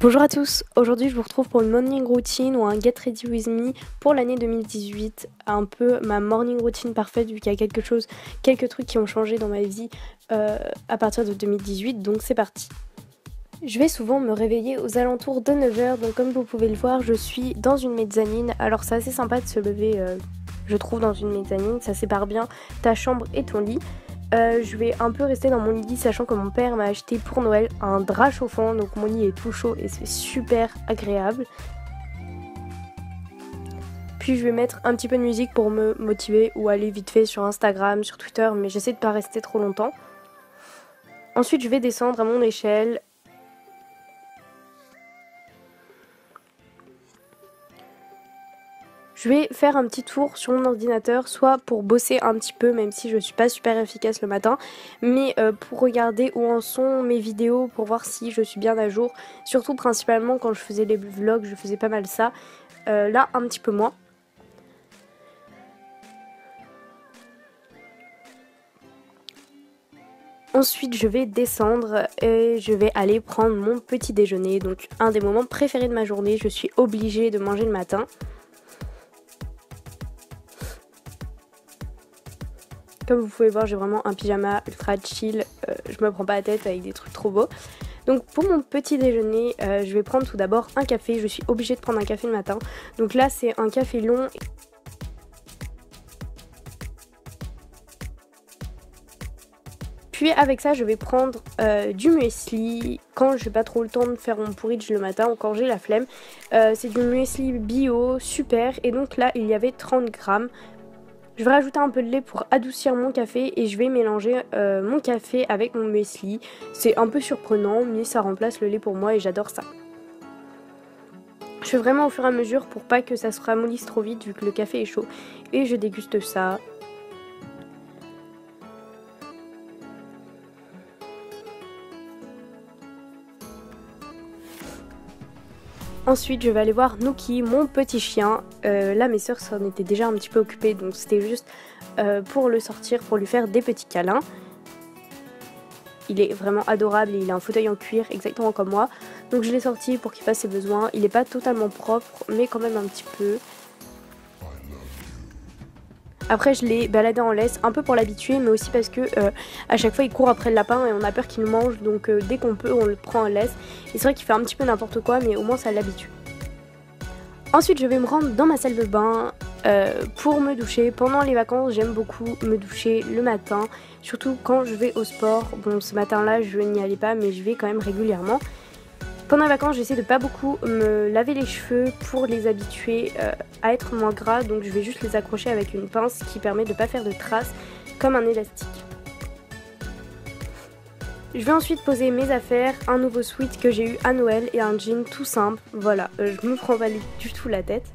Bonjour à tous, aujourd'hui je vous retrouve pour une morning routine ou un get ready with me pour l'année 2018, un peu ma morning routine parfaite vu qu'il y a quelques trucs qui ont changé dans ma vie à partir de 2018, donc c'est parti. Je vais souvent me réveiller aux alentours de 9h, donc comme vous pouvez le voir je suis dans une mezzanine, alors c'est assez sympa de se lever je trouve dans une mezzanine, ça sépare bien ta chambre et ton lit. Je vais un peu rester dans mon lit sachant que mon père m'a acheté pour Noël un drap chauffant, donc mon lit est tout chaud et c'est super agréable. Puis je vais mettre un petit peu de musique pour me motiver ou aller vite fait sur Instagram, sur Twitter, mais j'essaie de pas rester trop longtemps. Ensuite je vais descendre à mon échelle. Je vais faire un petit tour sur mon ordinateur, soit pour bosser un petit peu, même si je suis pas super efficace le matin, mais pour regarder où en sont mes vidéos, pour voir si je suis bien à jour. Surtout principalement quand je faisais les vlogs, je faisais pas mal ça. Là, un petit peu moins. Ensuite, je vais descendre et je vais aller prendre mon petit déjeuner. Donc, un des moments préférés de ma journée, je suis obligée de manger le matin. Comme vous pouvez voir, j'ai vraiment un pyjama ultra chill, je me prends pas la tête avec des trucs trop beaux. Donc pour mon petit déjeuner, je vais prendre tout d'abord un café, je suis obligée de prendre un café le matin. Donc là c'est un café long. Puis avec ça je vais prendre du muesli quand j'ai pas trop le temps de faire mon porridge le matin ou quand j'ai la flemme. C'est du muesli bio, super, et donc là il y avait 30 grammes. Je vais rajouter un peu de lait pour adoucir mon café et je vais mélanger mon café avec mon muesli. C'est un peu surprenant mais ça remplace le lait pour moi et j'adore ça. Je fais vraiment au fur et à mesure pour pas que ça se ramollisse trop vite vu que le café est chaud. Et je déguste ça. Ensuite je vais aller voir Nookie, mon petit chien. Là mes soeurs s'en étaient déjà un petit peu occupées, donc c'était juste pour le sortir, pour lui faire des petits câlins. Il est vraiment adorable et il a un fauteuil en cuir exactement comme moi. Donc je l'ai sorti pour qu'il fasse ses besoins. Il n'est pas totalement propre mais quand même un petit peu. Après je l'ai baladé en laisse, un peu pour l'habituer, mais aussi parce que à chaque fois il court après le lapin et on a peur qu'il nous mange, donc dès qu'on peut on le prend en laisse. Et c'est vrai qu'il fait un petit peu n'importe quoi, mais au moins ça l'habitue. Ensuite je vais me rendre dans ma salle de bain pour me doucher. Pendant les vacances j'aime beaucoup me doucher le matin, surtout quand je vais au sport. Bon ce matin là je n'y allais pas mais je vais quand même régulièrement. Pendant les vacances, j'essaie de pas beaucoup me laver les cheveux pour les habituer à être moins gras. Donc je vais juste les accrocher avec une pince qui permet de ne pas faire de traces comme un élastique. Je vais ensuite poser mes affaires, un nouveau sweat que j'ai eu à Noël et un jean tout simple. Voilà, je me prends pas du tout la tête.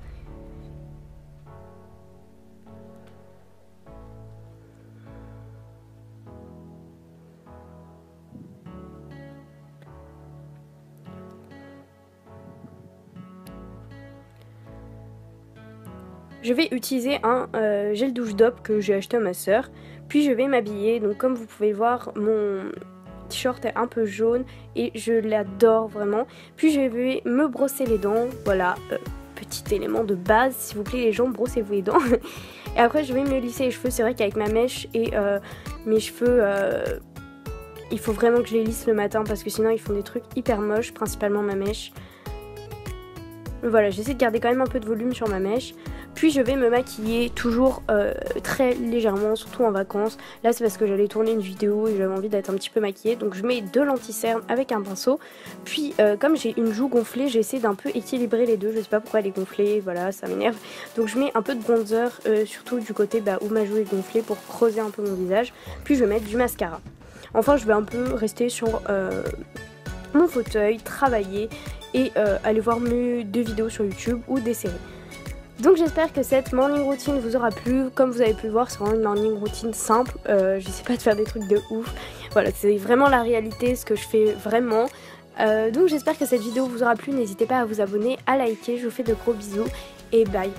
Je vais utiliser un gel douche DOP que j'ai acheté à ma soeur. Puis je vais m'habiller. Donc comme vous pouvez voir, mon t-shirt est un peu jaune et je l'adore vraiment. Puis je vais me brosser les dents. Voilà, petit élément de base. S'il vous plaît les gens, brossez-vous les dents. Et après je vais me lisser les cheveux. C'est vrai qu'avec ma mèche et mes cheveux... il faut vraiment que je les lisse le matin parce que sinon ils font des trucs hyper moches, principalement ma mèche. Voilà, j'essaie de garder quand même un peu de volume sur ma mèche. Puis je vais me maquiller toujours très légèrement, surtout en vacances. Là c'est parce que j'allais tourner une vidéo et j'avais envie d'être un petit peu maquillée. Donc je mets deux lentilles cernes avec un pinceau. Puis comme j'ai une joue gonflée, j'essaie d'un peu équilibrer les deux. Je sais pas pourquoi elle est gonflée, voilà, ça m'énerve. Donc je mets un peu de bronzer, surtout du côté où ma joue est gonflée pour creuser un peu mon visage. Puis je vais mettre du mascara. Enfin je vais un peu rester sur mon fauteuil, travailler et aller voir des vidéos sur YouTube ou des séries. Donc j'espère que cette morning routine vous aura plu. Comme vous avez pu le voir, c'est vraiment une morning routine simple. J'essaie pas de faire des trucs de ouf. Voilà, c'est vraiment la réalité, ce que je fais vraiment. Donc j'espère que cette vidéo vous aura plu. N'hésitez pas à vous abonner, à liker. Je vous fais de gros bisous et bye.